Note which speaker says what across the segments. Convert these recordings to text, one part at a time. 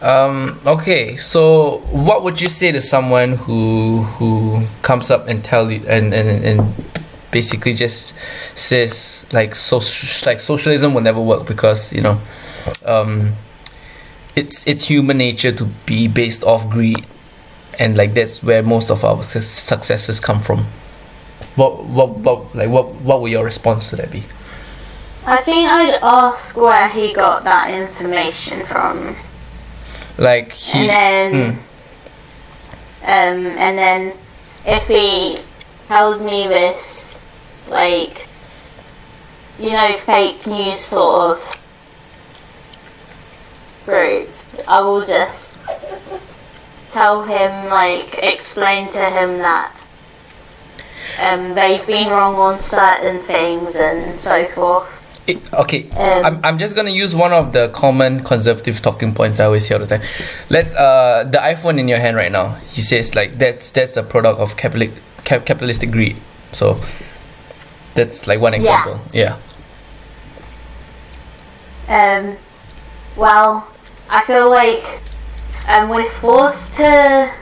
Speaker 1: Okay, so what would you say to someone who comes up and tell you and basically just says like socialism will never work because um, it's human nature to be based off greed, and like that's where most of our successes come from. What would your response to that be?
Speaker 2: I think I'd ask where he got that information from.
Speaker 1: Like he,
Speaker 2: and then if he tells me this, like, fake news sort of group, I will just tell him, like, explain to him that they've been wrong on certain things and so forth.
Speaker 1: I'm just gonna use one of the common conservative talking points I always hear all the time. The iPhone in your hand right now. He says like that's a product of capitalistic greed. So that's like one example. Yeah.
Speaker 2: Well, I feel like we're forced to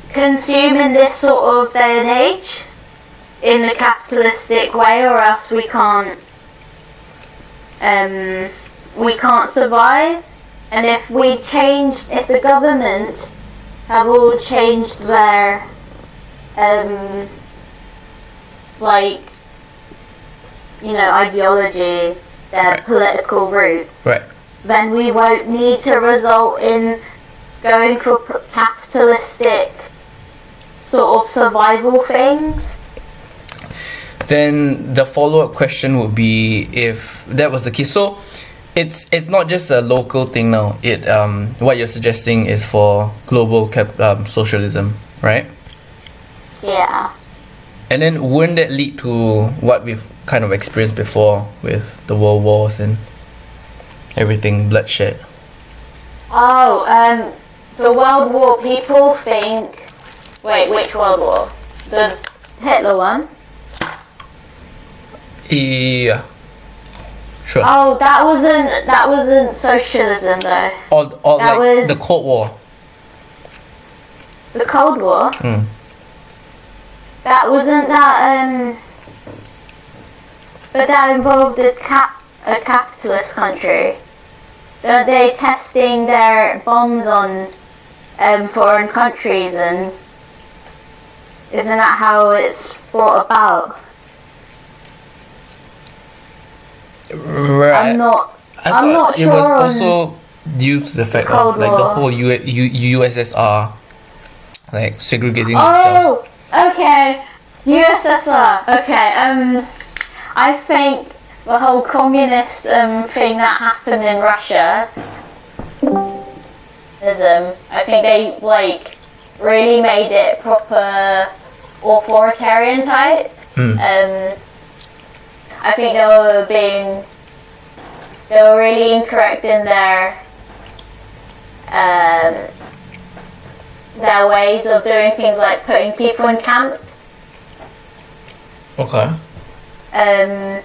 Speaker 2: consume in this sort of day and age in the capitalistic way, or else we can't survive. And if the governments have all changed their ideology, their political route,
Speaker 1: right,
Speaker 2: then we won't need to result in going for capitalistic sort of survival things.
Speaker 1: Then the follow-up question would be if that was the case. So it's not just a local thing now. What you're suggesting is for global socialism, right?
Speaker 2: Yeah.
Speaker 1: And then wouldn't that lead to what we've kind of experienced before with the world wars and everything, bloodshed?
Speaker 2: Oh, the World War, people think... Wait, which World War? The Hitler one?
Speaker 1: Yeah. Sure.
Speaker 2: Oh, that wasn't socialism though.
Speaker 1: Or that was the Cold War.
Speaker 2: The Cold War? That wasn't that, but that involved a capitalist country. Are they testing their bombs on foreign countries, and isn't that how it's brought about?
Speaker 1: Right.
Speaker 2: I'm not sure.
Speaker 1: It was also due to the fact of like the whole USSR like segregating themselves.
Speaker 2: Oh, okay. USSR. Okay. I think the whole communist thing that happened in Russia. I think they like really made it proper authoritarian type. I think they were really incorrect in their ways of doing things, like putting people in camps.
Speaker 1: Okay.
Speaker 2: I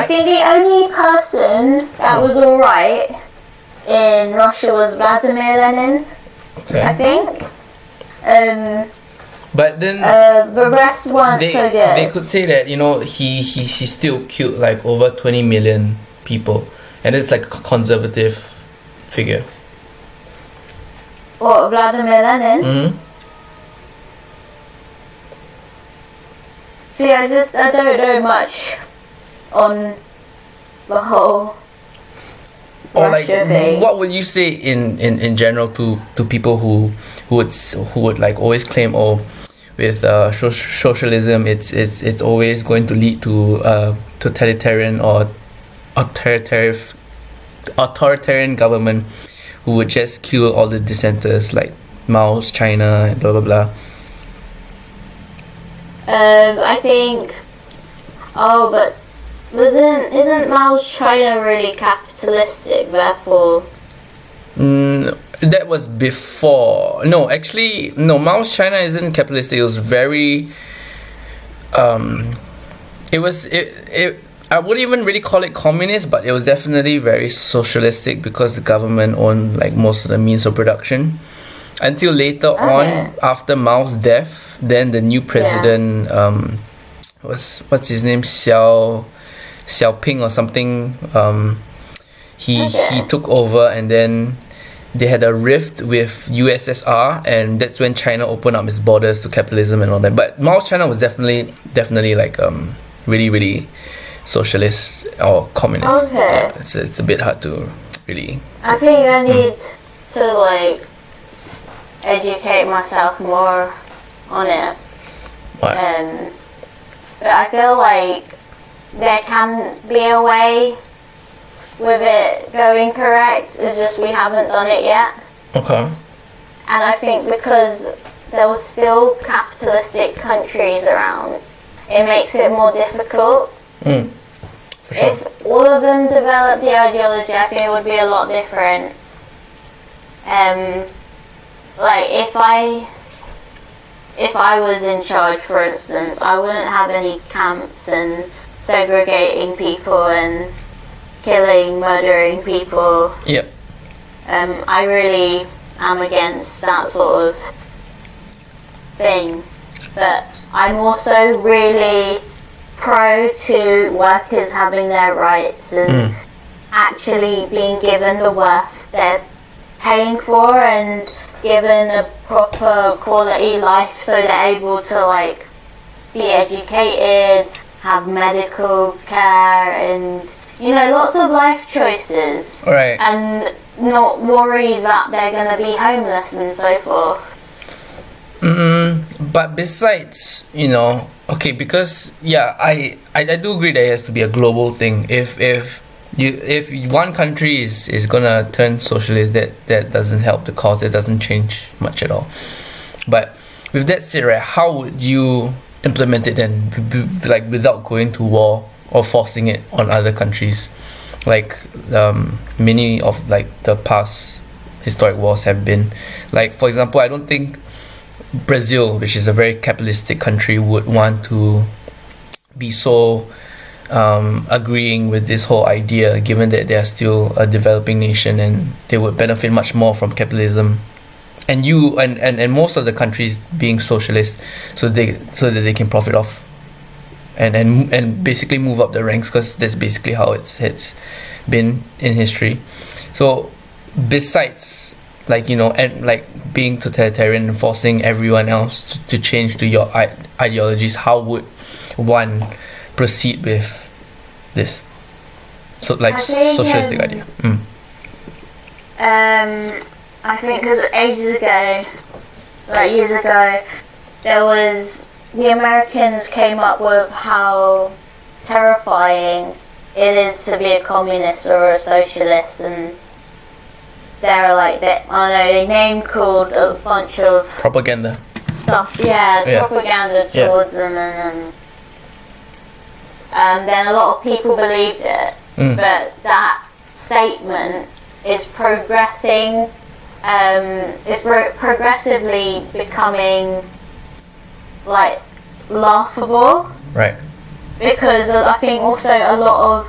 Speaker 2: think the only person that was alright in Russia was Vladimir Lenin.
Speaker 1: Okay.
Speaker 2: I think.
Speaker 1: But then
Speaker 2: the rest weren't so good.
Speaker 1: They could say that he still killed like over 20 million people, and it's like a conservative figure.
Speaker 2: What, Vladimir Lenin?
Speaker 1: Mm-hmm.
Speaker 2: See, I don't know much on the whole
Speaker 1: Or like,
Speaker 2: Russia thing.
Speaker 1: what would you say in general to people who would like always claim, with socialism it's always going to lead to totalitarian or authoritarian government who would just kill all the dissenters, like Mao's China and blah blah blah.
Speaker 2: I think. Oh, but isn't Mao's China really capitalistic? Therefore.
Speaker 1: That was before. No, actually, no. Mao's China isn't capitalistic. It was very. I wouldn't even really call it communist, but it was definitely very socialistic because the government owned like most of the means of production. Until later on, after Mao's death, then the new president, what's his name, Xiaoping or something. He took over, and then they had a rift with USSR, and that's when China opened up its borders to capitalism and all that. But Mao's China was definitely like really, really socialist or communist.
Speaker 2: Okay.
Speaker 1: It's a bit hard to really.
Speaker 2: I think I need to like educate myself more on it.
Speaker 1: Right.
Speaker 2: But I feel like there can be a way with it going correct. It's just we haven't done it yet.
Speaker 1: Okay.
Speaker 2: And I think because there was still capitalistic countries around, it makes it more difficult.
Speaker 1: For sure.
Speaker 2: If all of them developed the ideology, I think it would be a lot different. Like if I was in charge, for instance, I wouldn't have any camps and segregating people and killing, murdering people.
Speaker 1: Yeah.
Speaker 2: I really am against that sort of thing. But I'm also really pro to workers having their rights and actually being given the worth they're paying for and given a proper quality life so they're able to like be educated, have medical care and lots of life choices.
Speaker 1: Right.
Speaker 2: And not worries that they're going to be homeless and so forth.
Speaker 1: But besides, okay, because I do agree that it has to be a global thing. If one country is gonna turn socialist, that doesn't help the cause. It doesn't change much at all. But with that said, right, how would you implement it then, like without going to war or forcing it on other countries, like many of like the past historic wars have been? Like for example, I don't think Brazil, which is a very capitalistic country, would want to be so agreeing with this whole idea, given that they are still a developing nation and they would benefit much more from capitalism. And and most of the countries being socialist, so that they can profit off and basically move up the ranks, because that's basically how it's been in history. So besides and like being totalitarian and forcing everyone else to change to your ideologies, how would one proceed with this? So like socialistic idea.
Speaker 2: I think because years ago, the Americans came up with how terrifying it is to be a communist or a socialist, and they name called a bunch of
Speaker 1: propaganda
Speaker 2: stuff. Propaganda towards them, and then a lot of people believed it. But that statement is progressively becoming like laughable.
Speaker 1: Right.
Speaker 2: Because I think also a lot of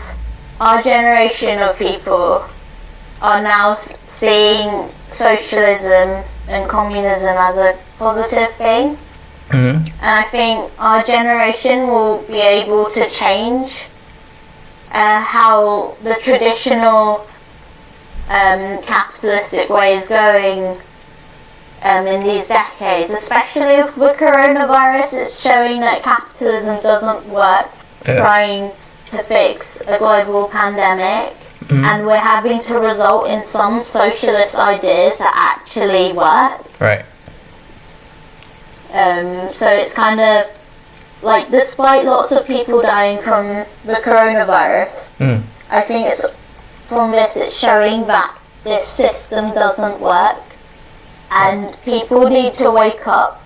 Speaker 2: our generation of people are now seeing socialism and communism as a positive thing. And I think our generation will be able to change how the traditional capitalistic way is going in these decades, especially with the coronavirus. It's showing that capitalism doesn't work, trying to fix a global pandemic, and we're having to result in some socialist ideas that actually work.
Speaker 1: Right.
Speaker 2: So it's kind of like, despite lots of people dying from the coronavirus, I think it's showing that this system doesn't work, and people need to wake up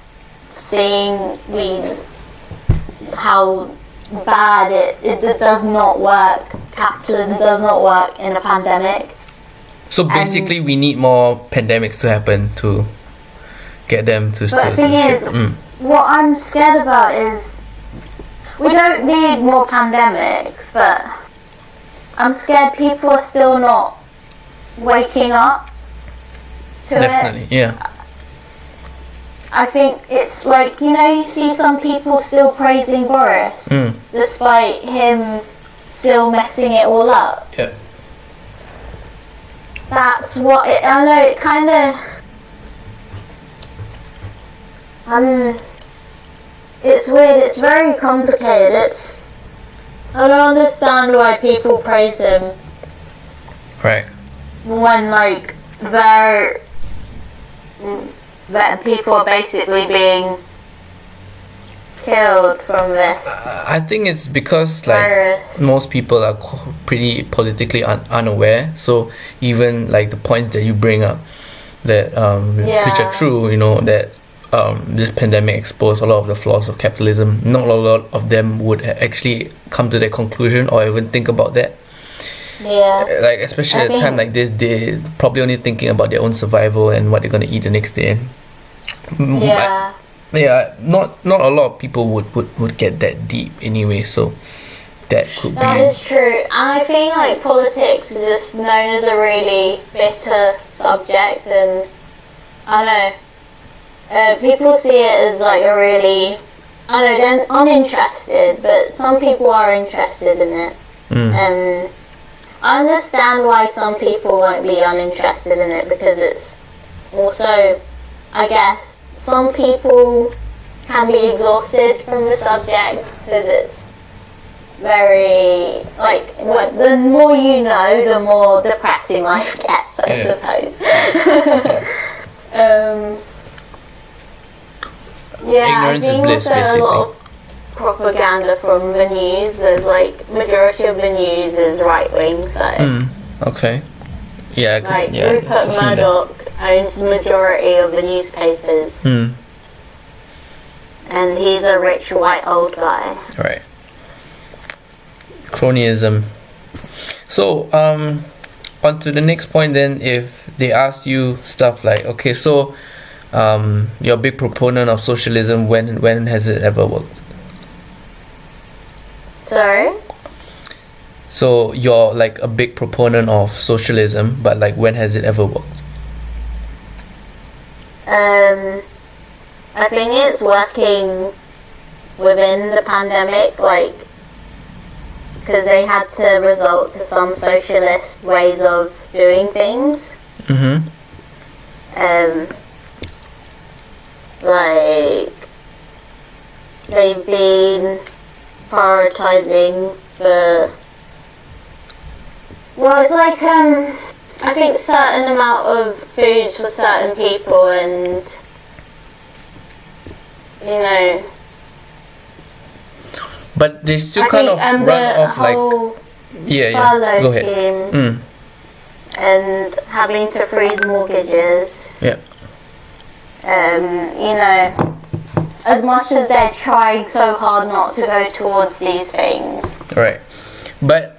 Speaker 2: seeing how bad it does not work. Capitalism does not work in a pandemic.
Speaker 1: So basically, we need more pandemics to happen to get them to
Speaker 2: But the thing is, what I'm scared about is we don't need more pandemics, but I'm scared people are still not waking up to
Speaker 1: Definitely,
Speaker 2: it.
Speaker 1: yeah.
Speaker 2: I think it's like, you see some people still praising Boris, despite him still messing it all up.
Speaker 1: Yeah.
Speaker 2: That's what I know. It kind of it's weird. It's very complicated. I don't understand why people praise him.
Speaker 1: Right.
Speaker 2: When that people are basically being killed from this.
Speaker 1: I think it's because
Speaker 2: virus.
Speaker 1: Most people are pretty politically unaware. So even the points that you bring up that which are true, that this pandemic exposed a lot of the flaws of capitalism. Not a lot of them would actually come to that conclusion or even think about that.
Speaker 2: Yeah.
Speaker 1: Especially at a time like this, they're probably only thinking about their own survival and what they're gonna eat the next day.
Speaker 2: Yeah.
Speaker 1: Not a lot of people would get that deep anyway. So that could be.
Speaker 2: That is true, and I think politics is just known as a really bitter subject, and I don't know. People see it as a really, they're uninterested, but some people are interested in it. And I understand why some people won't be uninterested in it, because it's also, I guess, some people can be exhausted from the subject because it's very, the more you know, the more depressing life gets, I suppose.
Speaker 1: Ignorance
Speaker 2: I think
Speaker 1: is bliss,
Speaker 2: also
Speaker 1: basically.
Speaker 2: a lot of propaganda from the news. There's majority of the news is right wing, so
Speaker 1: okay. Yeah,
Speaker 2: Rupert Murdoch owns the majority of the newspapers. And he's a rich white old guy.
Speaker 1: Right. Cronyism. So on to the next point then. If they ask you stuff okay, so you're a big proponent of socialism, when has it ever worked?
Speaker 2: Sorry?
Speaker 1: So you're a big proponent of socialism, but when has it ever worked?
Speaker 2: I think it's working within the pandemic, because they had to resort to some socialist ways of doing things. They've been prioritizing it's I think certain amount of foods for certain people, and
Speaker 1: but they still kind of run off
Speaker 2: furlough
Speaker 1: go ahead.
Speaker 2: scheme and having to freeze mortgages.
Speaker 1: Yeah.
Speaker 2: As much as they're trying so hard not to go towards these things.
Speaker 1: Right. But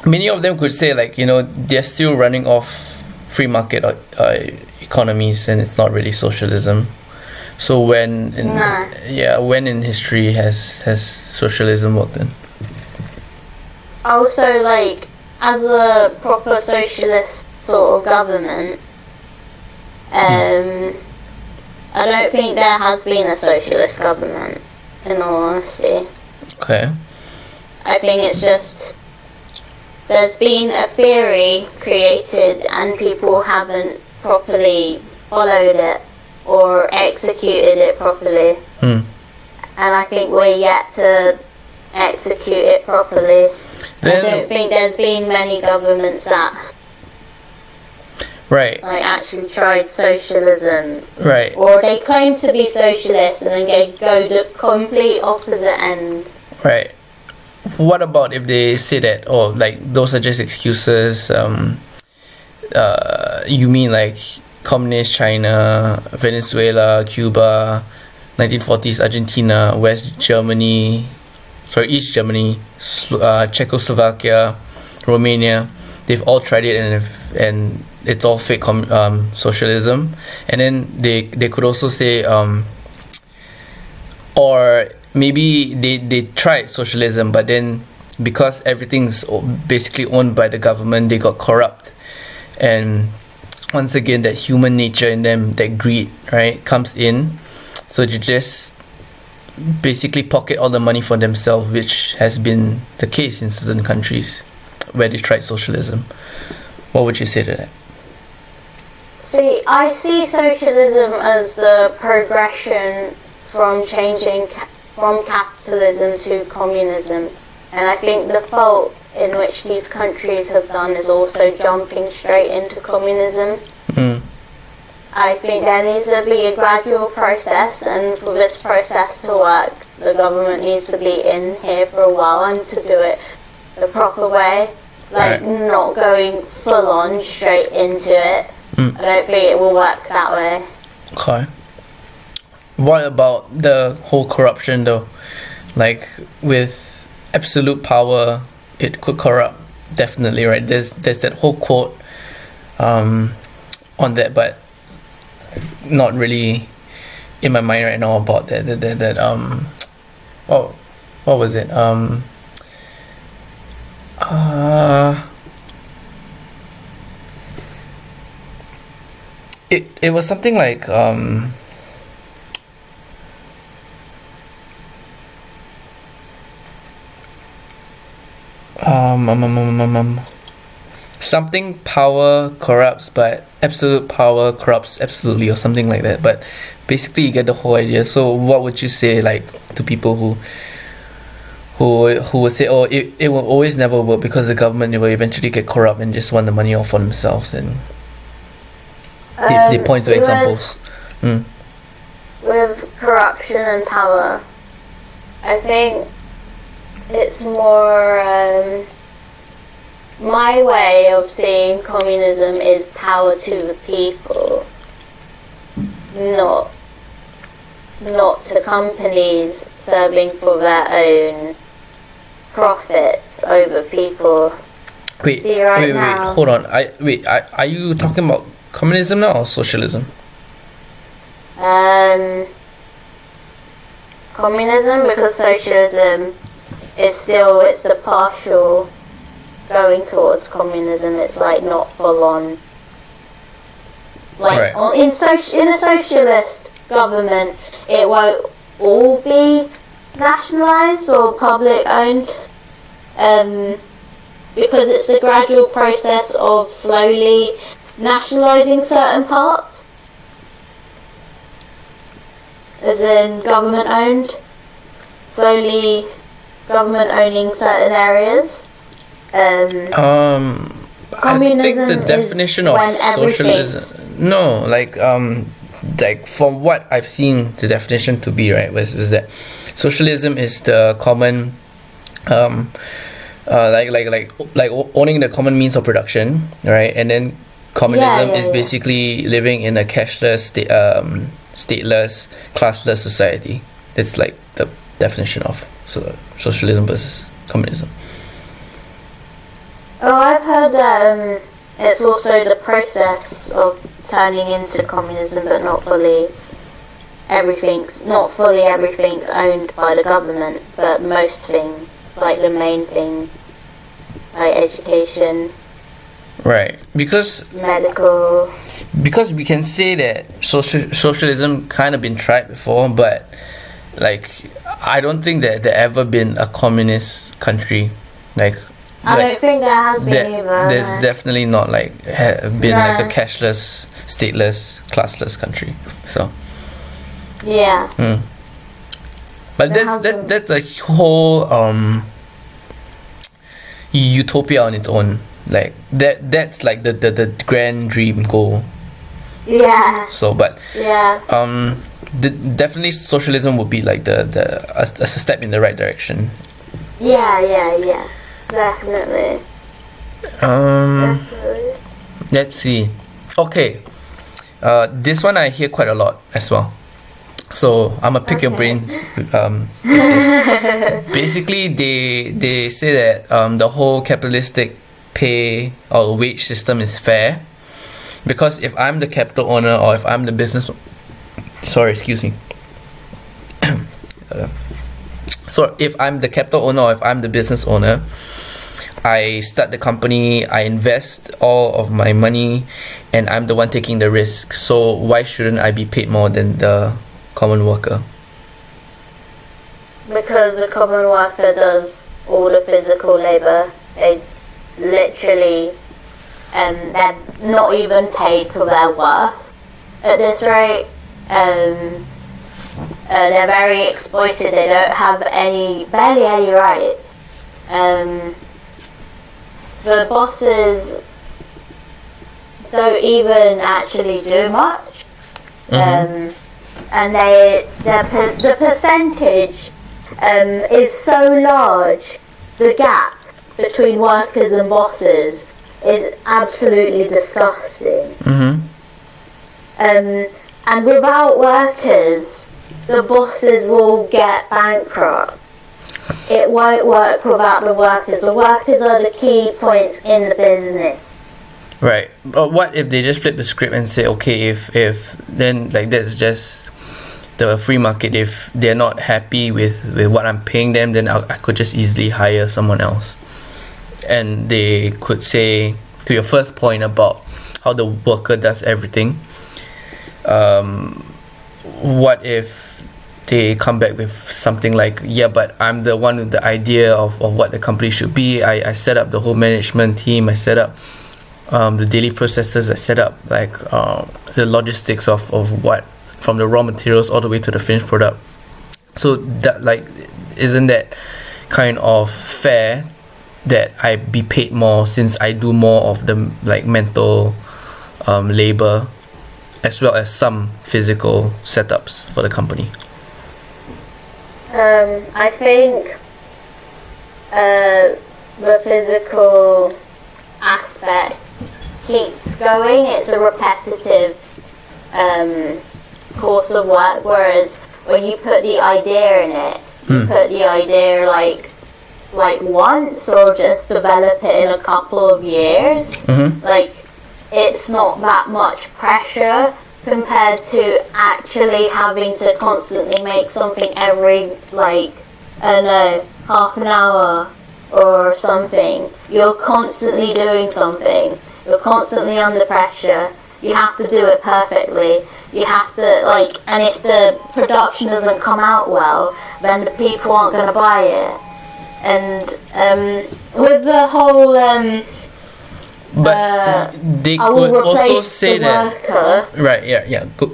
Speaker 1: many of them could say they're still running off free market economies, and it's not really socialism. So when in history has socialism worked then?
Speaker 2: Also, as a proper socialist sort of government, I don't think there has been a socialist government, in all honesty.
Speaker 1: Okay.
Speaker 2: I think it's just there's been a theory created and people haven't properly followed it or executed it properly. And I think we're yet to execute it properly. I don't think there's been many governments that actually tried socialism.
Speaker 1: Right.
Speaker 2: Or they claim to be socialist and then they go the complete opposite end.
Speaker 1: Right. What about if they say that, those are just excuses? You mean communist China, Venezuela, Cuba, 1940s Argentina, East Germany, Czechoslovakia, Romania. They've all tried it and it's all fake socialism. And then they could also say, or maybe they tried socialism, but then because everything's basically owned by the government, they got corrupt. And once again, that human nature in them, that greed, right, comes in. So they just basically pocket all the money for themselves, which has been the case in certain countries where they tried socialism. What would you say to that?
Speaker 2: See, I see socialism as the progression from changing from capitalism to communism. And I think the fault in which these countries have done is also jumping straight into communism. I think there needs to be a gradual process, and for this process to work, the government needs to be in here for a while and to do it the proper way. Like, not going full on straight into it. I don't think it will work that way.
Speaker 1: Okay. What about the whole corruption though? Like, with absolute power, it could corrupt, definitely, right? There's that whole quote on that, but not really in my mind right now about that what was it? It was something like something power corrupts, but absolute power corrupts absolutely, or something like that. But basically, you get the whole idea. So, what would you say, like, to people who would say, "Oh, it will always never work because the government will eventually get corrupt and just want the money all for themselves," and they point to examples.
Speaker 2: With corruption and power, I think it's more. My way of seeing communism is power to the people, not to companies serving for their own profits over people.
Speaker 1: Wait, hold on. Are you talking about communism now or socialism?
Speaker 2: Communism, because socialism is still, it's the partial going towards communism. It's like not full on. Like in a socialist government, it won't all be nationalised or public owned, because it's a gradual process of slowly nationalising certain parts, as in government owned, slowly government owning certain areas.
Speaker 1: I think the definition of socialism. No, like from what I've seen the definition to be, right, is that socialism is the common, like owning the common means of production, right, and then communism is basically living in a cashless, stateless, classless society. That's like the definition of socialism versus communism.
Speaker 2: Oh, I've heard that it's also the process of turning into communism, but not fully everything's owned by the government, but most things, like the main thing, like education.
Speaker 1: Right, because
Speaker 2: medical.
Speaker 1: Because we can say that socialism kind of been tried before, but like I don't think that there ever been a communist country. Like
Speaker 2: I don't think there has been either.
Speaker 1: There's definitely not like been like a cashless, stateless, classless country. So
Speaker 2: yeah.
Speaker 1: But that's a whole utopia on its own. Like that's like the grand dream goal.
Speaker 2: Yeah.
Speaker 1: So, but
Speaker 2: yeah.
Speaker 1: Definitely socialism would be like a step in the right direction.
Speaker 2: Yeah. Definitely. Definitely.
Speaker 1: Let's see. Okay. This one I hear quite a lot as well. So I'm gonna pick your brain. Basically, they say that the whole capitalistic pay or wage system is fair, because if I'm the capital owner or if I'm the business, sorry, excuse me. So if I'm the capital owner, or if I'm the business owner, I start the company, I invest all of my money, and I'm the one taking the risk. So why shouldn't I be paid more than the common worker?
Speaker 2: Because the common worker does all the physical labor. They literally, they're not even paid for their worth at this rate. They're very exploited. They don't have barely any rights. The bosses don't even actually do much. And the percentage is so large. The gap between workers and bosses is absolutely disgusting. And without workers, the bosses will get bankrupt. It won't work without the workers. The workers are the key points in the business.
Speaker 1: Right. But what if they just flip the script and say, okay, if then like that's just the free market. If they're not happy with what I'm paying them, then I could just easily hire someone else. And they could say, to your first point about how the worker does everything, what if they come back with something like, yeah, but I'm the one with the idea of what the company should be. I set up the whole management team. I set up the daily processes. I set up like the logistics of what, from the raw materials all the way to the finished product. So that, like, isn't that kind of fair that I be paid more since I do more of the like mental labor as well as some physical setups for the company?
Speaker 2: I think the physical aspect keeps going. It's a repetitive course of work, whereas when you put the idea in it, you put the idea like once, or just develop it in a couple of years. Like, it's not that much pressure compared to actually having to constantly make something every, like, I don't know, half an hour or something. You're constantly doing something. You're constantly under pressure. You have to do it perfectly. You have to, like, and if the production doesn't come out well, then the people aren't going to buy it. And with the whole
Speaker 1: but they
Speaker 2: I will
Speaker 1: could also
Speaker 2: replace
Speaker 1: say
Speaker 2: the
Speaker 1: that
Speaker 2: worker.
Speaker 1: right, yeah, go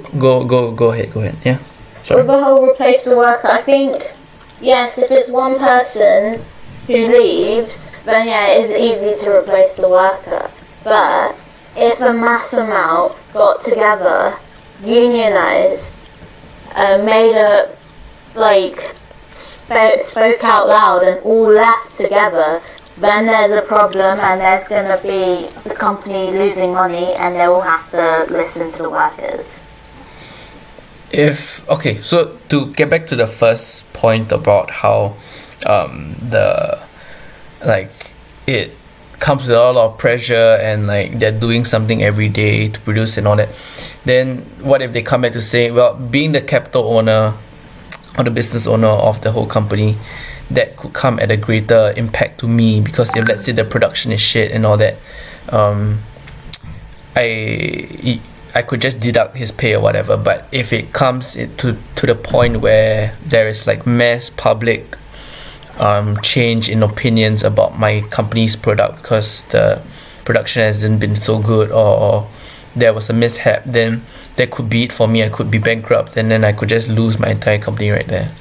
Speaker 1: ahead, yeah, sorry.
Speaker 2: With the whole replace the worker, I think, yes, if it's one person who leaves, then yeah, it is easy to replace the worker. But if a mass amount got together, unionized, made a, like, spoke out loud and all left together, then there's a problem, and there's going to be the company losing money, and they will have to listen to the workers.
Speaker 1: So to get back to the first point about how it comes with a lot of pressure, and like they're doing something every day to produce and all that, then what if they come back to say, well, being the capital owner or the business owner of the whole company, that could come at a greater impact to me, because if, let's say, the production is shit and all that, I could just deduct his pay or whatever. But if it comes to the point where there is like mass public change in opinions about my company's product because the production hasn't been so good, or there was a mishap, then that could be it for me. I could be bankrupt, and then I could just lose my entire company right there.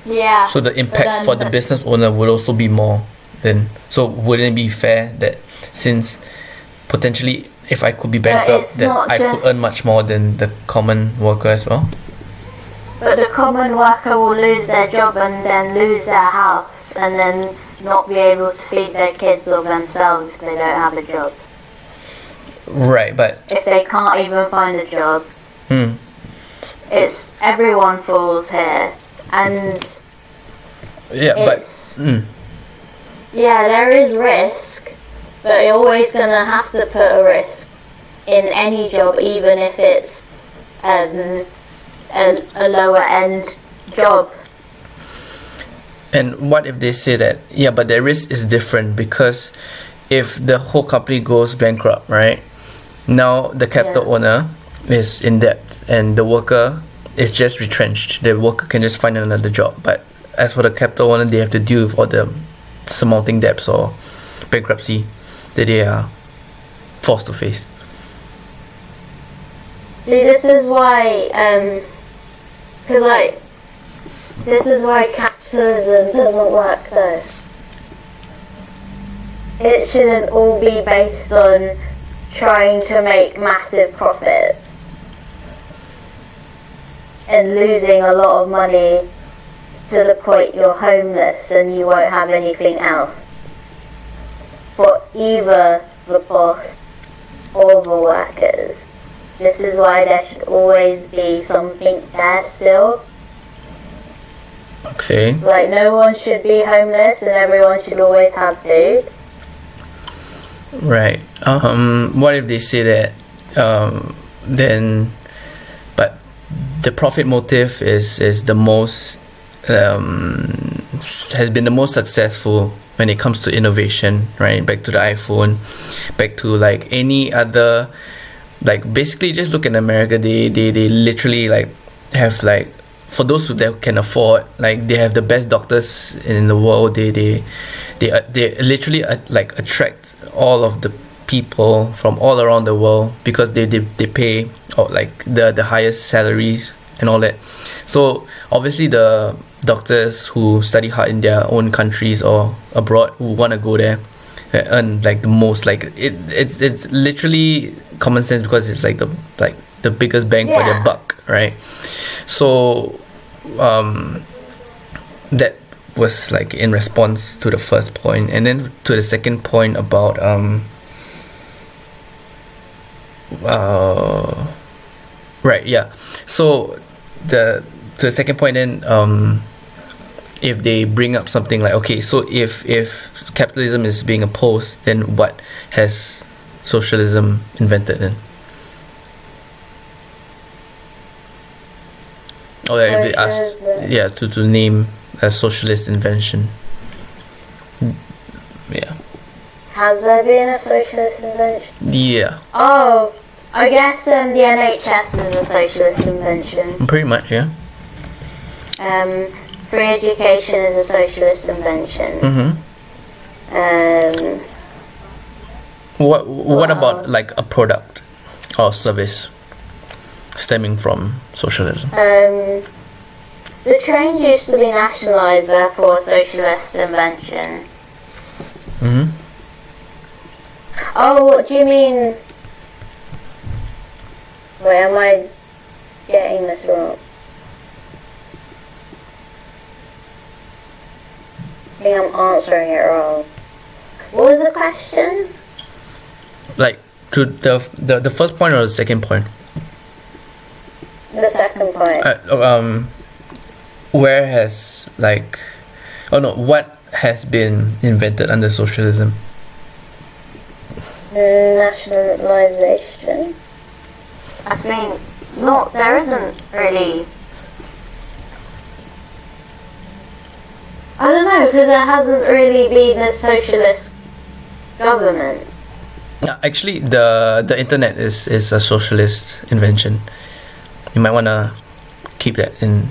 Speaker 2: Yeah.
Speaker 1: So the impact for the business owner would also be more then. So wouldn't it be fair that since potentially if I could be bankrupt, that I could earn much more than the common worker as well?
Speaker 2: But the common worker will lose their job and then lose their house, and then not be able to feed their kids or themselves if they don't have a job.
Speaker 1: Right, but
Speaker 2: if they can't even find a job, it's everyone falls here. And
Speaker 1: yeah,
Speaker 2: yeah, there is risk, but you're always gonna have to put a risk in any job, even if it's a lower end job.
Speaker 1: And what if they say that, yeah, but the risk is different because if the whole company goes bankrupt, right? Now the capital owner is in debt and the worker is just retrenched. The worker can just find another job. But as for the capital owner, they have to deal with all the surmounting debts or bankruptcy that they are forced to face.
Speaker 2: See, this is why, this is why capitalism doesn't work though. It shouldn't all be based on trying to make massive profits and losing a lot of money to the point you're homeless and you won't have anything else for either the boss or the workers. This is why there should always be something there still.
Speaker 1: Okay.
Speaker 2: Like, no one should be homeless and everyone should always have food.
Speaker 1: Right. What if they say that then but the profit motive is the most has been the most successful when it comes to innovation, right? Back to the iPhone, back to like any other, like basically just look at America. They literally like have like, for those who can afford, like they have the best doctors in the world. They literally like attract all of the people from all around the world because they pay like the highest salaries and all that. So obviously the doctors who study hard in their own countries or abroad who want to go there earn like the most. Like it's literally common sense because it's like the biggest bang for their buck, right? So that was like in response to the first point, and then to the second point about right, yeah. So to the second point, then if they bring up something like, okay, so if capitalism is being opposed, then what has socialism invented then? Or if they ask, yeah, to name a socialist invention. Yeah.
Speaker 2: Has there been a socialist invention?
Speaker 1: Yeah.
Speaker 2: Oh, I guess the NHS is a socialist invention.
Speaker 1: Pretty much, yeah.
Speaker 2: Free education is a socialist invention.
Speaker 1: What about like a product or service stemming from socialism?
Speaker 2: The trains used to be nationalised, therefore a socialist invention. Oh, what do you mean? Wait, am I getting this wrong? I think I'm answering it wrong. What was the question?
Speaker 1: Like to the first point or the second point?
Speaker 2: The second point.
Speaker 1: Where has like, oh no, what has been invented under socialism?
Speaker 2: Nationalisation. I think not. There isn't really. I don't know, because there hasn't really been a socialist government.
Speaker 1: Actually, the internet is a socialist invention. You might wanna keep that in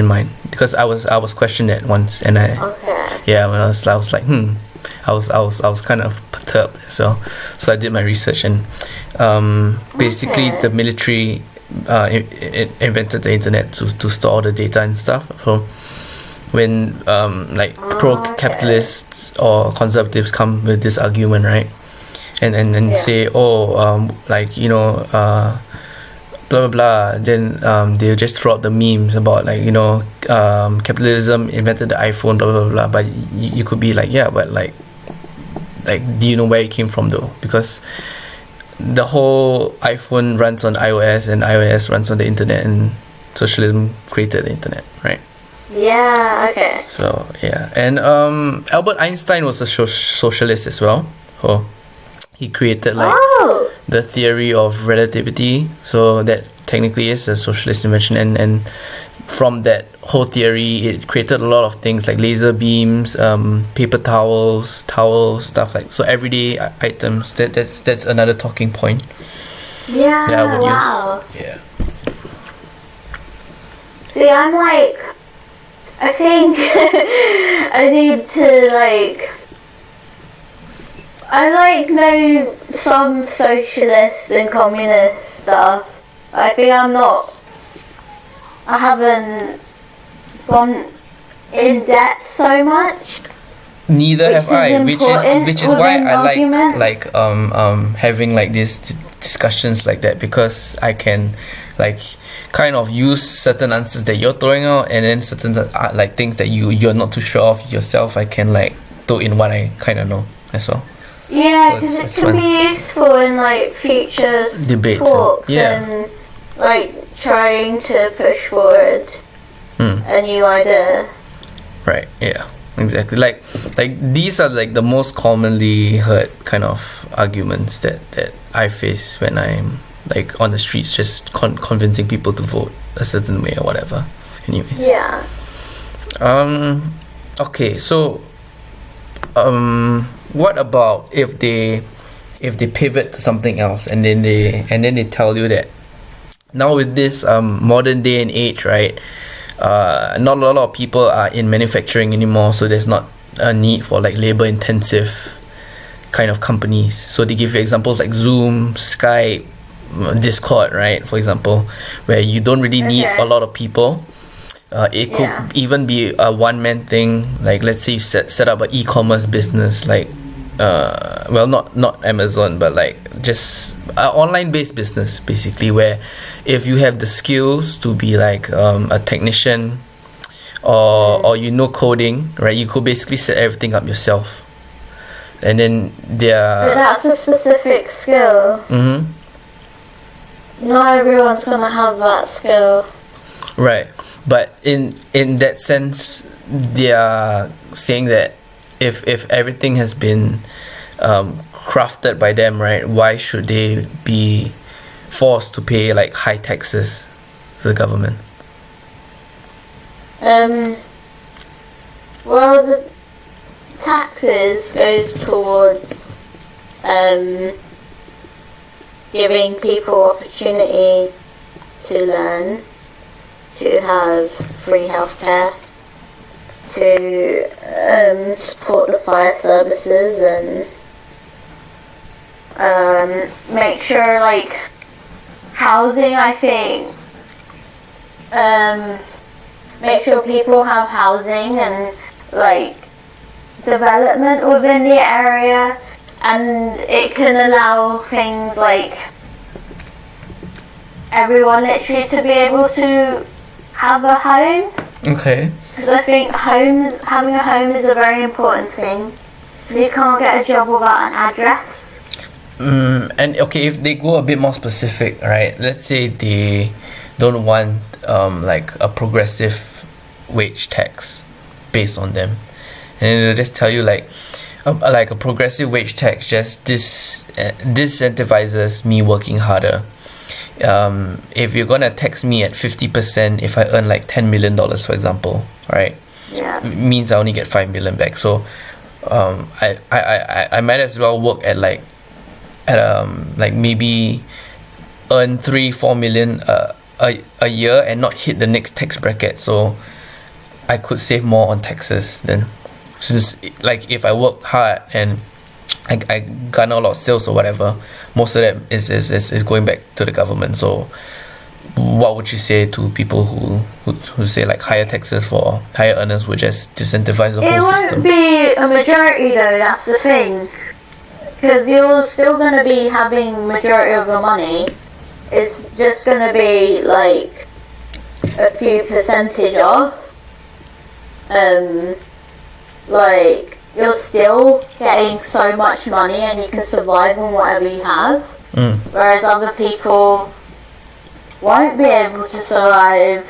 Speaker 1: mind, because I was questioned that once, and when I was like I was kind of perturbed, so I did my research, and basically the military invented the internet to store all the data and stuff. So when pro-capitalists or conservatives come with this argument, right, and say, blah blah blah, then they'll just throw out the memes about capitalism invented the iPhone, blah blah blah. But you could be like, yeah, but like do you know where it came from though? Because the whole iPhone runs on iOS and iOS runs on the internet, and socialism created the internet, right?
Speaker 2: Yeah, okay.
Speaker 1: So yeah, and Albert Einstein was a socialist as well. So he created the theory of relativity, so that technically is a socialist invention, and from that whole theory, it created a lot of things like laser beams, paper towels, stuff like so everyday items. That's another talking point.
Speaker 2: Yeah,
Speaker 1: that I would
Speaker 2: wow.
Speaker 1: use. Yeah.
Speaker 2: See, I'm like, I think I need to like, I like know some socialist and communist stuff. I think I haven't gone in depth so much.
Speaker 1: Neither have I, which is why I like having like these discussions like that, because I can like kind of use certain answers that you're throwing out, and then certain like things that you're not too sure of yourself, I can like throw in what I kind of know as well.
Speaker 2: Yeah, because it can be useful in like future
Speaker 1: debates,
Speaker 2: talks and like trying to push forward a new idea.
Speaker 1: Right. Yeah. Exactly. Like these are like the most commonly heard kind of arguments that I face when I'm like on the streets, just convincing people to vote a certain way or whatever. Anyways.
Speaker 2: Yeah.
Speaker 1: Okay. So. What about if they pivot to something else, and then they tell you that now with this modern day and age, right? Not a lot of people are in manufacturing anymore, so there's not a need for like labor intensive kind of companies. So they give you examples like Zoom, Skype, Discord, right? For example, where you don't really need a lot of people. It could even be a one-man thing. Like let's say you set up an e-commerce business, like well, not Amazon, but like just an online-based business, basically, where if you have the skills to be like a technician or you know coding, right, you could basically set everything up yourself. And then
Speaker 2: But that's a specific skill. Not everyone's gonna have that skill.
Speaker 1: Right. But in that sense, they are saying that if everything has been crafted by them, right, why should they be forced to pay like high taxes to the government?
Speaker 2: Well, the taxes goes towards giving people opportunity to learn, to have free healthcare, to support the fire services, and make sure like housing, I think, make sure people have housing and like development within the area, and it can allow things like everyone literally to be able to have a home.
Speaker 1: Okay.
Speaker 2: Because I think having a home is a very important thing. Because you can't get a job without an address.
Speaker 1: And okay, if they go a bit more specific, right? Let's say they don't want like a progressive wage tax based on them, and they'll just tell you like a progressive wage tax just disincentivizes me working harder. If you're gonna tax me at 50% if I earn like $10 million, for example, right?
Speaker 2: Yeah.
Speaker 1: Means I only get 5 million back. So I might as well work at like maybe earn 3-4 million a year and not hit the next tax bracket, so I could save more on taxes then. Since like if I work hard and I garner a lot of sales or whatever, most of that is going back to the government. So what would you say to people who say like higher taxes for higher earners would just disincentivize the whole system?
Speaker 2: It won't be a majority though, that's the thing. Because you're still going to be having majority of the money. It's just going to be like a few percentage off. Like you're still getting so much money and you can survive on whatever you have. Whereas other people won't be able to survive,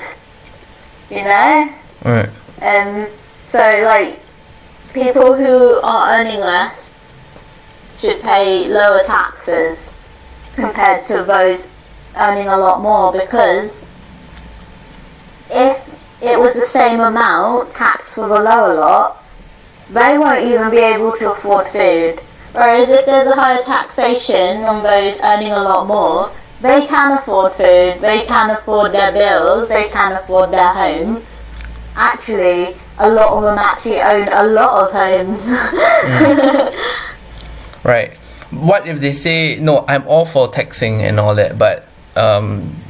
Speaker 2: you know?
Speaker 1: Right.
Speaker 2: So like people who are earning less should pay lower taxes compared to those earning a lot more, because if it was the same amount taxed for the lower lot, they won't even be able to afford food. Whereas if there's a higher taxation on those earning a lot more, they can afford food, they can afford their bills, they can afford their home. Actually, a lot of them actually own a lot of homes.
Speaker 1: Right. What if they say, no, I'm all for taxing and all that, but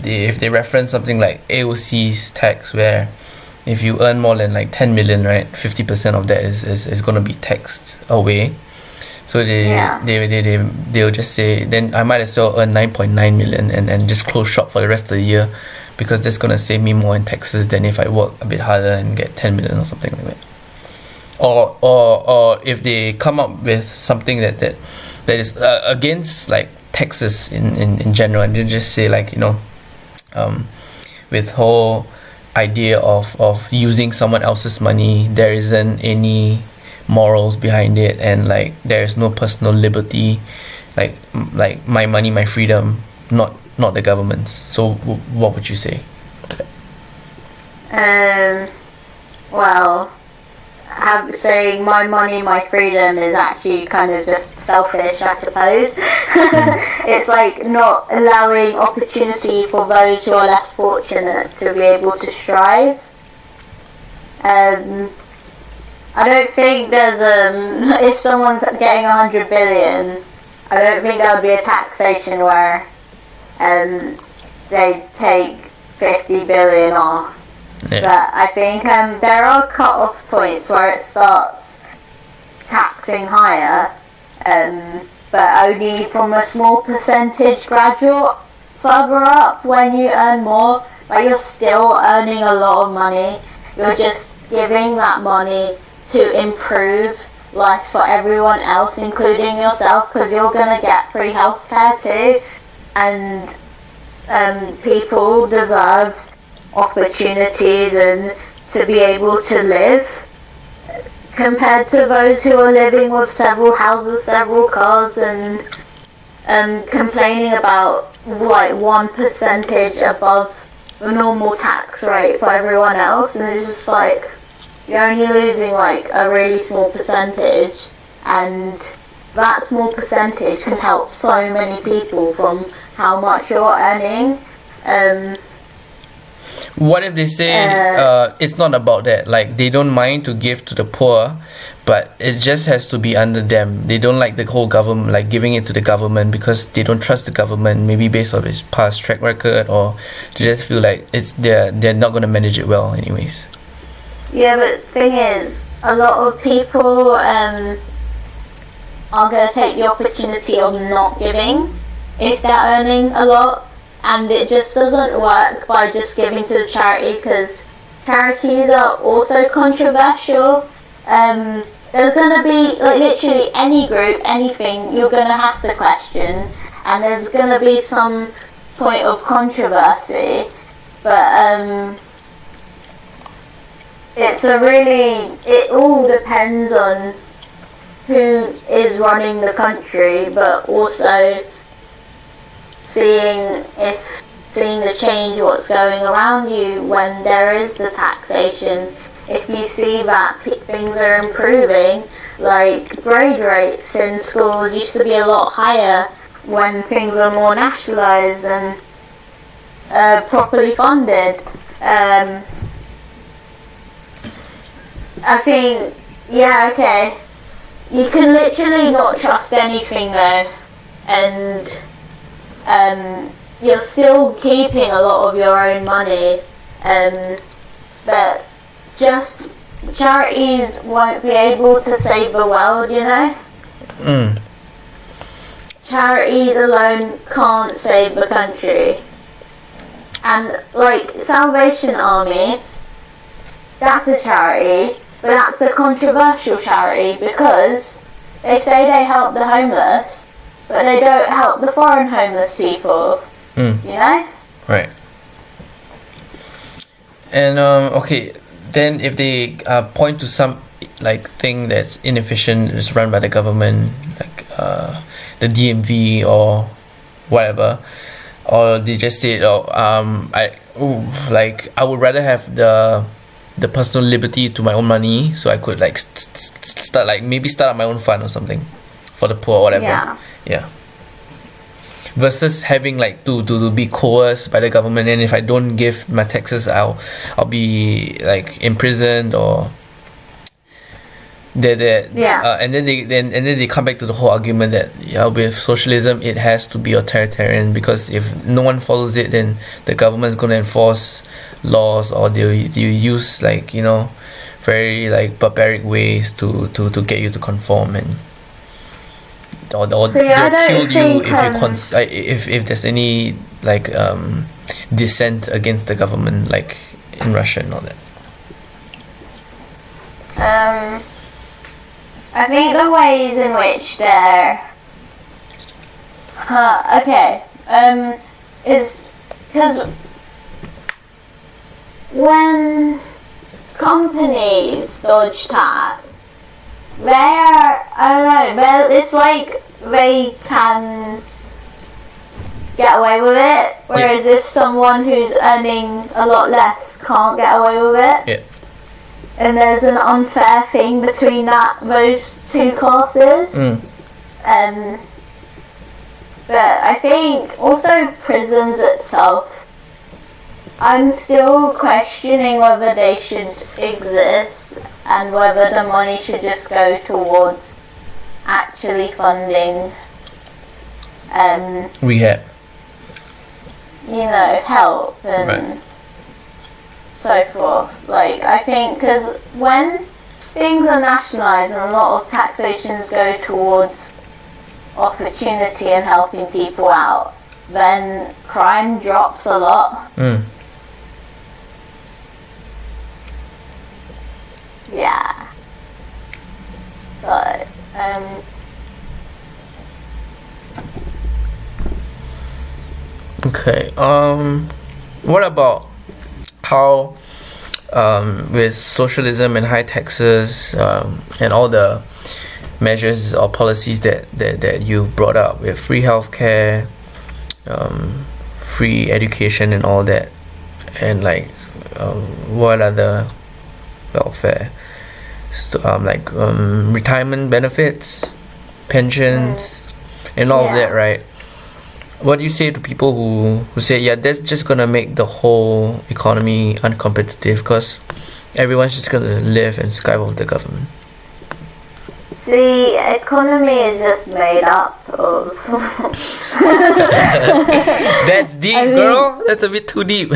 Speaker 1: if they reference something like AOC's tax, where if you earn more than like 10 million, right, 50% of that is going to be taxed away. So they'll just say, then I might as well earn 9.9 million and just close shop for the rest of the year, because that's going to save me more in taxes than if I work a bit harder and get 10 million or something like that. Or if they come up with something that is against like taxes in general, and they just say like, with whole idea of using someone else's money, there isn't any morals behind it, and like there is no personal liberty, like my money, my freedom, not the government's. So what would you say?
Speaker 2: Well, saying my money, my freedom is actually kind of just selfish, I suppose. It's like not allowing opportunity for those who are less fortunate to be able to strive. I don't think there's if someone's getting 100 billion, I don't think there would be a taxation where they take 50 billion off.
Speaker 1: Yeah.
Speaker 2: But I think there are cut-off points where it starts taxing higher, but only from a small percentage gradual further up. When you earn more, like you're still earning a lot of money, you're just giving that money to improve life for everyone else, including yourself, because you're going to get free healthcare too, and people deserve opportunities and to be able to live, compared to those who are living with several houses, several cars, and complaining about like 1% above the normal tax rate for everyone else. And it's just like, you're only losing like a really small percentage, and that small percentage can help so many people from how much you're earning.
Speaker 1: What if they say it's not about that? Like, they don't mind to give to the poor, but it just has to be under them. They don't like the whole government, like giving it to the government, because they don't trust the government, maybe based on its past track record, or they just feel like they're not going to manage it well anyways.
Speaker 2: Yeah, but the thing is, a lot of people are going to take the opportunity of not giving if they're earning a lot. And it just doesn't work by just giving to the charity, because charities are also controversial. There's going to be, like, literally any group, anything, you're going to have to question, and there's going to be some point of controversy. But it all depends on who is running the country, but also seeing the change, what's going around you when there is the taxation. If you see that things are improving, like grade rates in schools used to be a lot higher when things are more nationalised and properly funded. I think, yeah, okay, you can literally not trust anything though, and you're still keeping a lot of your own money, but just charities won't be able to save the world, Charities alone can't save the country. And like Salvation Army, that's a charity, but that's a controversial charity, because they say they help the homeless, but they don't help the foreign homeless people,
Speaker 1: Right. And okay, then if they point to some like thing that's inefficient, is run by the government, like the DMV or whatever, or they just say, I would rather have the the personal liberty to my own money, so I could like start up my own fund or something for the poor or whatever. Yeah. Versus having like to be coerced by the government, and if I don't give my taxes, I'll be like imprisoned or. And then they come back to the whole argument that with socialism it has to be authoritarian, because if no one follows it, then the government is going to enforce laws, or they'll use like very like barbaric ways to get you to conform, and or they'll kill you if there's any like dissent against the government, like in Russia and all that.
Speaker 2: I think the ways in which they're is because when companies dodge tax, it's like they can get away with it, whereas if someone who's earning a lot less can't get away with it.
Speaker 1: Yeah.
Speaker 2: And there's an unfair thing between those two classes. But I think also prisons itself, I'm still questioning whether they should exist and whether the money should just go towards actually funding
Speaker 1: rehab.
Speaker 2: Help and so forth. Like, I think because when things are nationalised and a lot of taxations go towards opportunity and helping people out, then crime drops a lot. Yeah. But
Speaker 1: okay. What about how with socialism and high taxes and all the measures or policies that you brought up, with free healthcare, free education and all that, and like what other welfare, retirement benefits, pensions, and all of that, right? What do you say to people who say, that's just gonna make the whole economy uncompetitive because everyone's just gonna live and skive off the government?
Speaker 2: See, economy is just made up of...
Speaker 1: That's deep, girl. That's a bit too deep.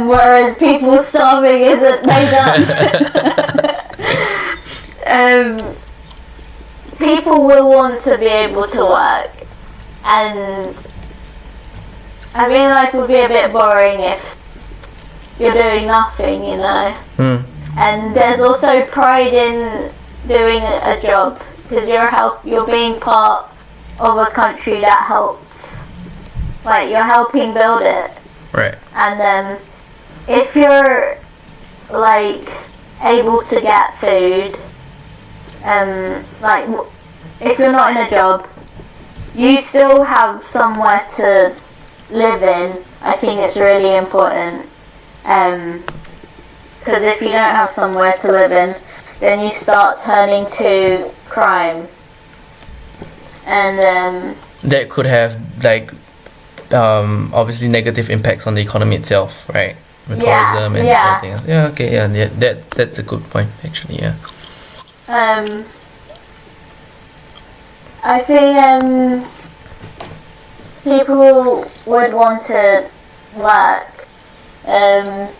Speaker 2: Whereas people starving isn't made up. People will want to be able to work, and I mean, life would be a bit boring if you're doing nothing, And there's also pride in doing a job, because you're being part of a country that helps, like you're helping build it.
Speaker 1: Right.
Speaker 2: And if you're like able to get food, like if you're not in a job, you still have somewhere to live in. I think it's really important, because if you don't have somewhere to live in, then you start turning to crime, and
Speaker 1: that could have like obviously negative impacts on the economy itself, right? With tourism and everything else. That's a good point, actually.
Speaker 2: I think people would want to work, and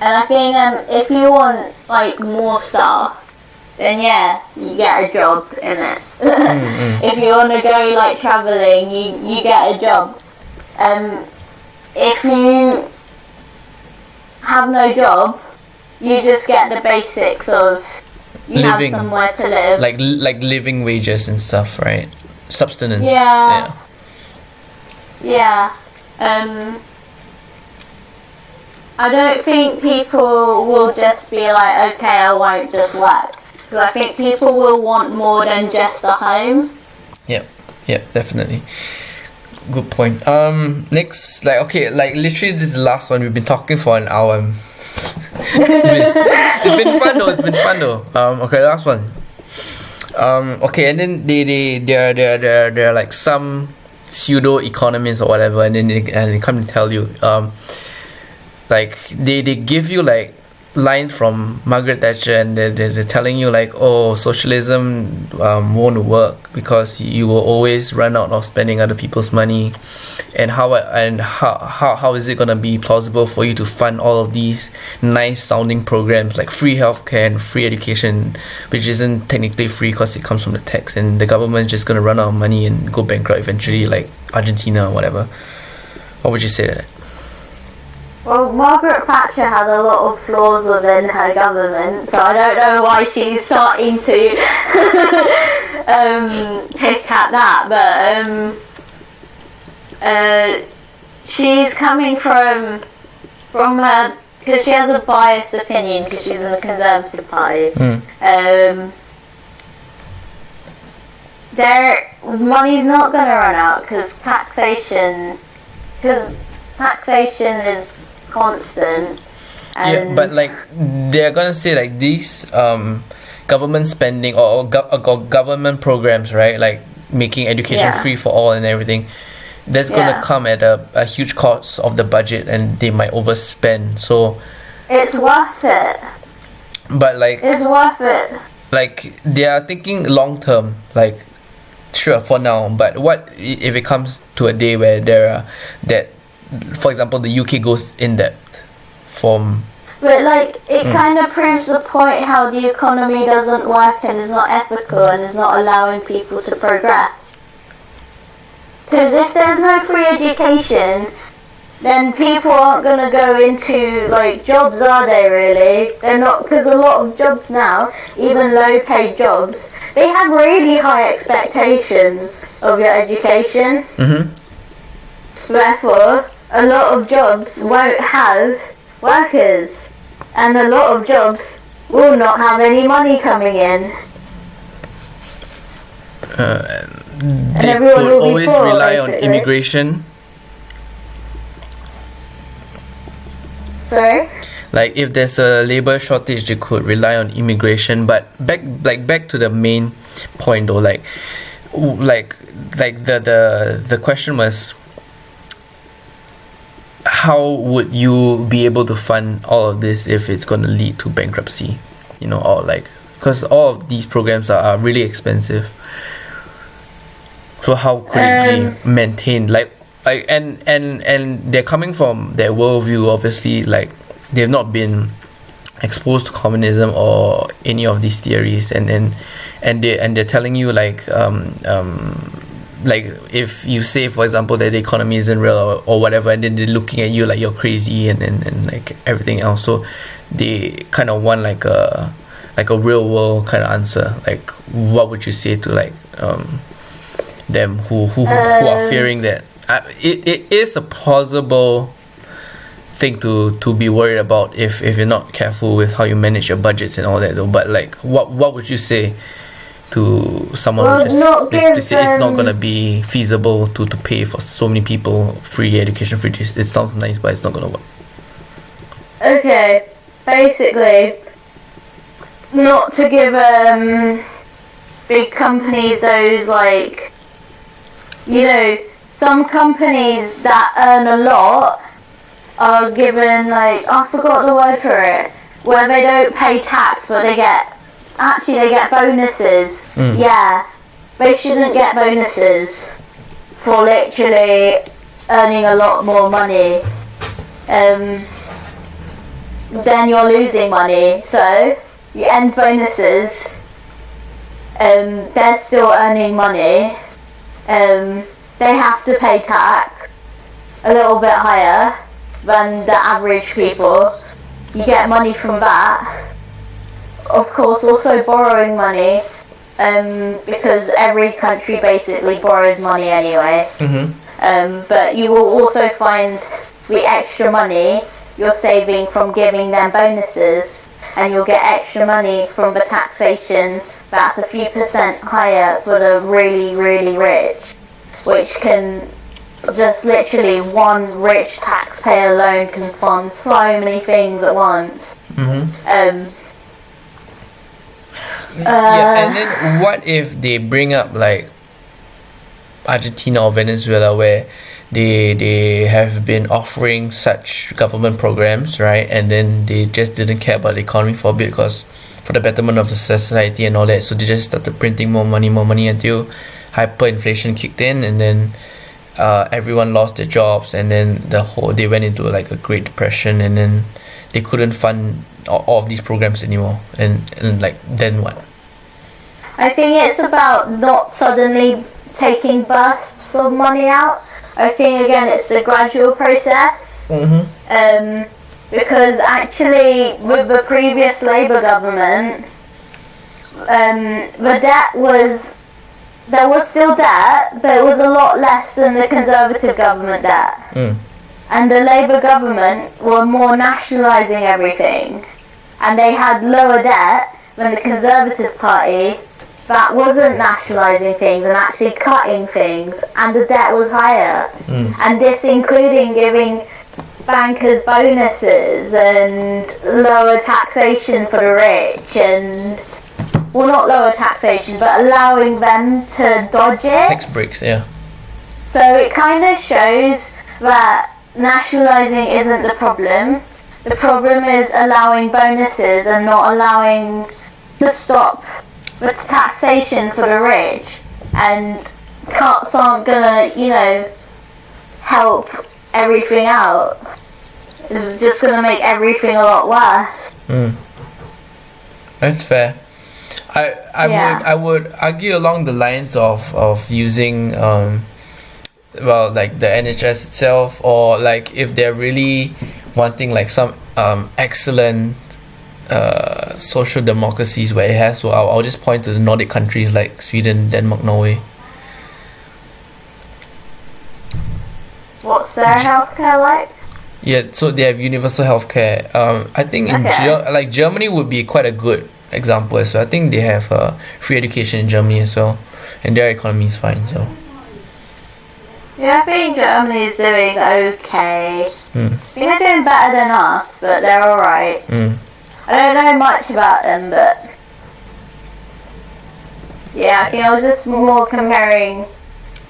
Speaker 2: I think if you want like more stuff, then you get a job in it. If you want to go like travelling, you get a job. If you have no job, you just get the basics of have somewhere to live,
Speaker 1: like living wages and stuff, right? Subsistence.
Speaker 2: I don't think people will just be like, okay, I won't just work, because I think people will want more than just a home.
Speaker 1: Yeah, definitely. good point. Next, like, okay, like, literally, this is the last one. We've been talking for an hour. It's been fun though. Okay, last one. Okay, and then they're like some pseudo economists or whatever, and then they come and tell you, like, they give you like lines from Margaret Thatcher, and they're telling you like, oh, socialism won't work because you will always run out of spending other people's money, and how is it gonna be plausible for you to fund all of these nice sounding programs like free healthcare and free education, which isn't technically free because it comes from the tax, and the government's just gonna run out of money and go bankrupt eventually, like Argentina or whatever. What would you say to that?
Speaker 2: Well, Margaret Thatcher had a lot of flaws within her government, so I don't know why she's starting to pick at that, but she's coming from her, because she has a biased opinion because she's in the Conservative Party. Money's not going to run out because taxation is constant.
Speaker 1: Yeah, but like they're gonna say like these government spending or government programs, right? Like making education free for all and everything. That's gonna come at a huge cost of the budget, and they might overspend. So
Speaker 2: it's worth it.
Speaker 1: But like
Speaker 2: it's worth it.
Speaker 1: Like they are thinking long term. Like sure for now, but what if it comes to a day where for example, the UK goes in debt from...
Speaker 2: But, like, it kind of proves the point how the economy doesn't work and is not ethical and is not allowing people to progress. Because if there's no free education, then people aren't going to go into, like, jobs, are they, really? They're not, because a lot of jobs now, even low-paid jobs, they have really high expectations of your education. Therefore, a lot of jobs won't have workers, and a lot of jobs will not have any money coming in.
Speaker 1: They will always rely on immigration.
Speaker 2: Sorry?
Speaker 1: Like if there's a labor shortage, they could rely on immigration. But back to the main point though, like the question was, how would you be able to fund all of this if it's going to lead to bankruptcy? You know, or like, because all of these programs are really expensive. So how could it be maintained? And they're coming from their worldview. Obviously, like they've not been exposed to communism or any of these theories, and they're telling you like if you say, for example, that the economy isn't real or whatever, and then they're looking at you like you're crazy and like everything else. So they kind of want like a real world kind of answer. Like, what would you say to like them who are fearing that it is a plausible thing to be worried about if you're not careful with how you manage your budgets and all that though. But like, what would you say to someone who just basically say it's not going to be feasible to pay for so many people free education, free this? It sounds nice, but it's not going to work.
Speaker 2: Okay, basically, not to give big companies those, like, you know, some companies that earn a lot are given, like, I forgot the word for it, where they don't pay tax, but they get bonuses. Yeah, they shouldn't get bonuses for literally earning a lot more money. Then you're losing money. So you end bonuses. They're still earning money. They have to pay tax a little bit higher than the average people. You get money from that. Of course, also borrowing money, because every country basically borrows money anyway. But you will also find the extra money you're saving from giving them bonuses, and you'll get extra money from the taxation that's a few % higher for the really, really rich, which can just literally one rich taxpayer alone can fund so many things at once.
Speaker 1: And then what if they bring up like Argentina or Venezuela, where they have been offering such government programs, right? And then they just didn't care about the economy for a bit, because for the betterment of the society and all that. So they just started printing more money until hyperinflation kicked in, and then everyone lost their jobs, and then they went into like a Great Depression, and then they couldn't fund all of these programs anymore. And like, then what?
Speaker 2: I think it's about not suddenly taking bursts of money out. I think again it's a gradual process. Because actually with the previous Labour government, the debt there was still debt, but it was a lot less than the Conservative government debt. And the Labour government were more nationalising everything, and they had lower debt than the Conservative Party that wasn't nationalising things and actually cutting things, and the debt was higher. And this including giving bankers bonuses and lower taxation for the rich, and well, not lower taxation, but allowing them to dodge it.
Speaker 1: Tax breaks, yeah.
Speaker 2: So it kind of shows that nationalising isn't the problem. The problem is allowing bonuses and not allowing to stop the taxation for the rich. And cuts aren't gonna, help everything out. It's just gonna make everything a lot worse.
Speaker 1: That's fair. I would argue along the lines of using like the NHS itself, or like if they're really wanting like some excellent social democracies where it has. So I'll just point to the Nordic countries like Sweden, Denmark, Norway.
Speaker 2: What's their healthcare like?
Speaker 1: Yeah, so they have universal healthcare. I think in Germany would be quite a good example as well. I think they have free education in Germany as well, and their economy is fine. So
Speaker 2: yeah, I think Germany is doing okay. I think they're doing better than us, but they're alright. I don't know much about them, but yeah, I think I was just more comparing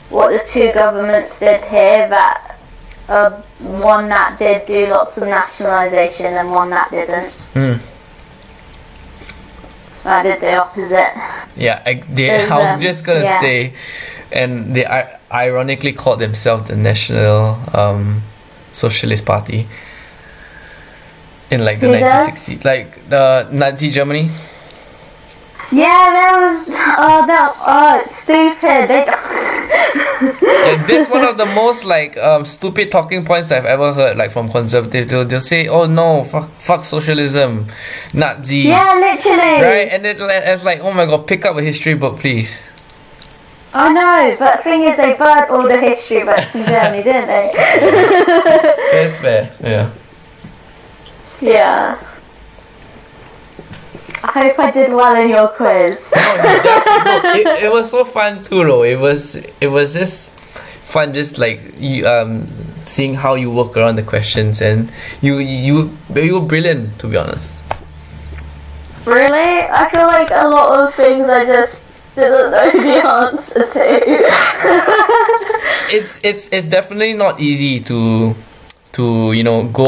Speaker 2: what the two governments did here, that one that did do lots of nationalisation and one that didn't. I did the opposite.
Speaker 1: Yeah, I was just gonna say, and they ironically called themselves the National Socialist Party in like the 1960s, like the Nazi Germany.
Speaker 2: Yeah, there was. It's stupid.
Speaker 1: Yeah, that's one of the most like stupid talking points I've ever heard, like from conservatives. They'll say, "Oh no, fuck socialism, Nazis."
Speaker 2: Yeah, literally.
Speaker 1: Right, and it's like, oh my god, pick up a history book, please.
Speaker 2: I know, but the thing is, they burnt all the history books in Germany, didn't they?
Speaker 1: That's fair. Yeah.
Speaker 2: Yeah. I hope I did well in your quiz.
Speaker 1: It was so fun too, though. It was just fun, just like you seeing how you work around the questions, and you were brilliant, to be honest.
Speaker 2: Really? I feel like a lot of things I just didn't know the answer to.
Speaker 1: It's definitely not easy to go